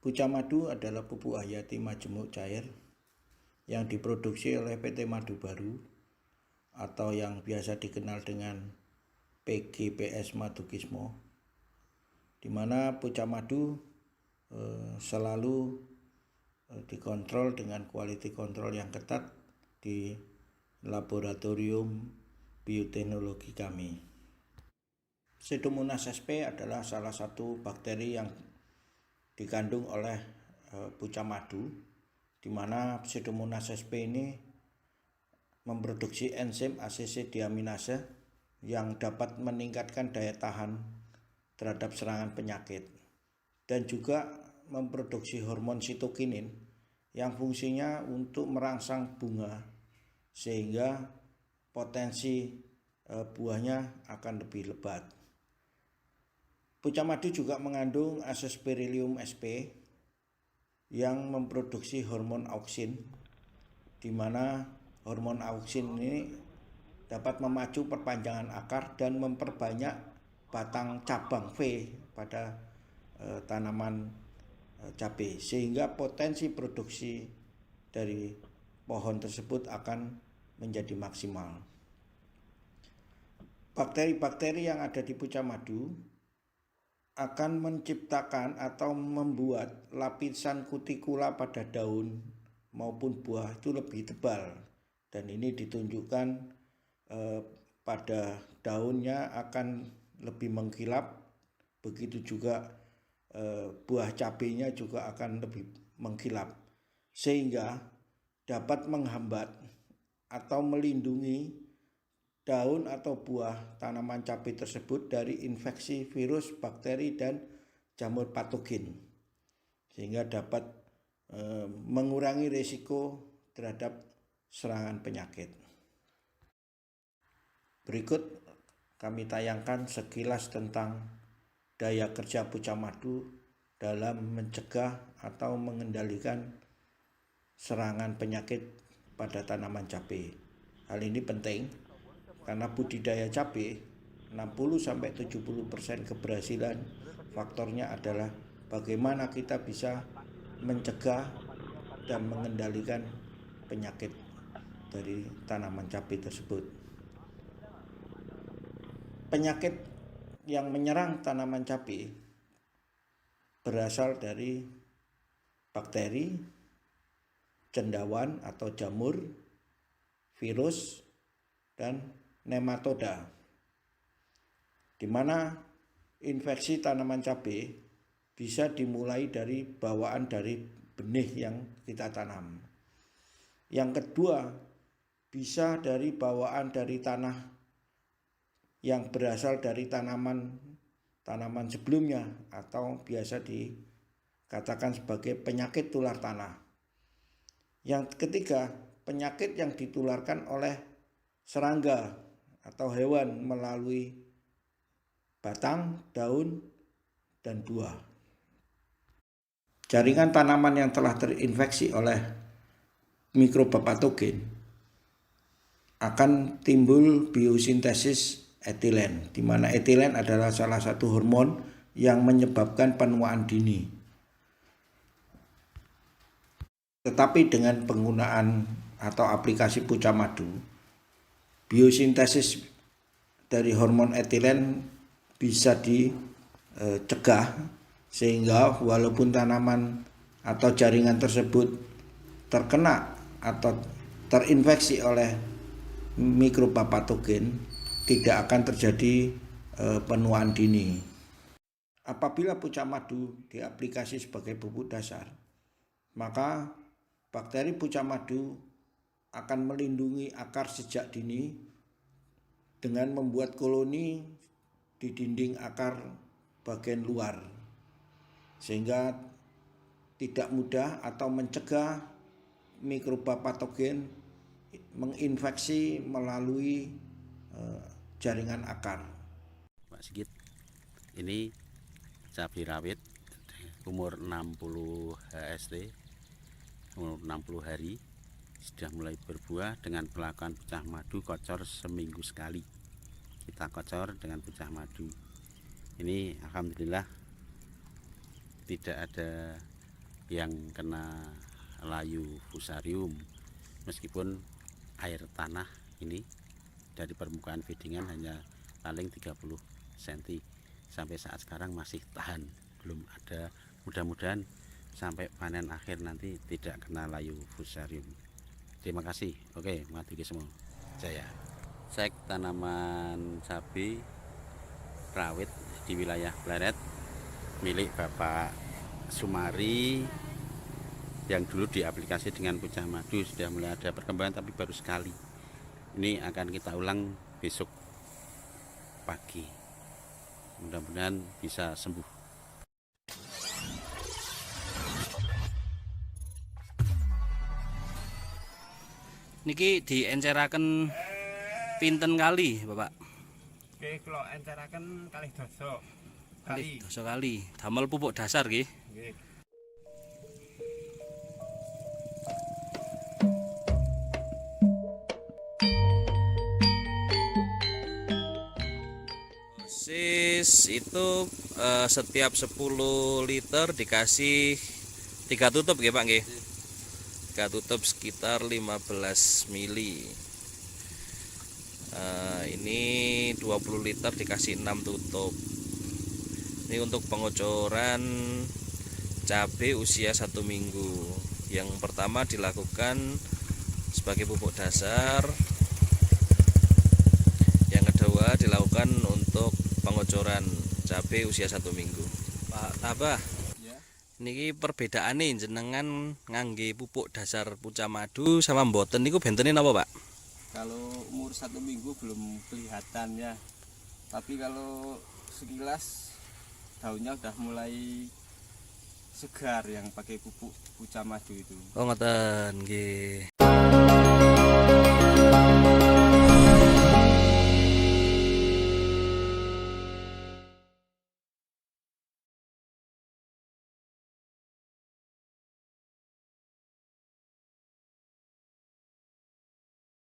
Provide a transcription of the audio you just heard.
Pucah madu adalah pupuk hayati majemuk cair yang diproduksi oleh PT Madu Baru atau yang biasa dikenal dengan PGPS Madukismo, di mana pucah madu selalu dikontrol dengan quality control yang ketat di laboratorium bioteknologi kami. Pseudomonas sp adalah salah satu bakteri yang dikandung oleh pucah madu, di mana Pseudomonas sp ini memproduksi enzim ACC deaminase yang dapat meningkatkan daya tahan terhadap serangan penyakit, dan juga memproduksi hormon sitokinin yang fungsinya untuk merangsang bunga sehingga potensi buahnya akan lebih lebat. Pucah madu juga mengandung Aspergillium sp yang memproduksi hormon auksin, di mana hormon auksin ini dapat memacu perpanjangan akar dan memperbanyak batang cabang V pada tanaman cabai, sehingga potensi produksi dari pohon tersebut akan menjadi maksimal. Bakteri-bakteri yang ada di pucah madu akan menciptakan atau membuat lapisan kutikula pada daun maupun buah itu lebih tebal, dan ini ditunjukkan pada daunnya akan lebih mengkilap, begitu juga buah cabenya juga akan lebih mengkilap, sehingga dapat menghambat atau melindungi daun atau buah tanaman cabai tersebut dari infeksi virus, bakteri, dan jamur patogen, sehingga dapat mengurangi risiko terhadap serangan penyakit. Berikut kami tayangkan sekilas tentang daya kerja pucah madu dalam mencegah atau mengendalikan serangan penyakit pada tanaman cabai. Hal ini penting karena budidaya cabai 60-70% keberhasilan faktornya adalah bagaimana kita bisa mencegah dan mengendalikan penyakit dari tanaman cabai tersebut. Penyakit yang menyerang tanaman cabai berasal dari bakteri, cendawan atau jamur, virus, dan nematoda, di mana infeksi tanaman cabai bisa dimulai dari bawaan dari benih yang kita tanam. Yang kedua, bisa dari bawaan dari tanah yang berasal dari tanaman sebelumnya atau biasa dikatakan sebagai penyakit tular tanah. Yang ketiga, penyakit yang ditularkan oleh serangga atau hewan melalui batang, daun, dan buah. Jaringan tanaman yang telah terinfeksi oleh mikroba patogen akan timbul biosintesis etilen, di mana etilen adalah salah satu hormon yang menyebabkan penuaan dini. Tetapi dengan penggunaan atau aplikasi pucah madu, biosintesis dari hormon etilen bisa dicegah, sehingga walaupun tanaman atau jaringan tersebut terkena atau terinfeksi oleh mikroba patogen, tidak akan terjadi penuaan dini. Apabila pucah madu diaplikasi sebagai pupuk dasar, maka bakteri pucah madu akan melindungi akar sejak dini dengan membuat koloni di dinding akar bagian luar, sehingga tidak mudah atau mencegah mikroba patogen menginfeksi melalui jaringan akar. Pak Sigit, ini cabai rawit umur 60 HST, umur 60 hari, sudah mulai berbuah dengan melakukan pucah madu kocor seminggu sekali. Kita kocor dengan pucah madu. Ini alhamdulillah tidak ada yang kena layu fusarium, meskipun air tanah ini dari permukaan beddingan hanya paling 30 cm, sampai saat sekarang masih tahan, belum ada. Mudah-mudahan sampai panen akhir nanti tidak kena layu fusarium. Terima kasih. Oke, mati semua. Jaya. Cek tanaman cabai rawit di wilayah Pleret milik Bapak Sumari yang dulu diaplikasi dengan Pucah Madu. Sudah mulai ada perkembangan tapi baru sekali. Ini akan kita ulang besok pagi. Mudah-mudahan bisa sembuh. Niki dienceraken pinten kali, Bapak? Oke, kalau encaraken kalih doso. Kali dosa kali. Damel pupuk dasar nggih. Nggih. Dosis itu setiap 10 liter dikasih 3 tutup nggih, Pak nggih. 3 tutup sekitar 15 mili. Ini 20 liter dikasih 6 tutup. Ini untuk pengocoran cabai usia 1 minggu. Yang pertama dilakukan sebagai pupuk dasar. Yang kedua dilakukan untuk pengocoran cabai usia 1 minggu. Pak Tabah, Ya. niki perbedaane jenengan ngangge pupuk dasar Pucah Madu sama mboten niku bentene napa, Pak? Kalau umur 1 minggu belum kelihatan ya. Tapi kalau sekilas daunnya udah mulai segar yang pakai pupuk Pucah Madu itu. Oh ngoten nggih.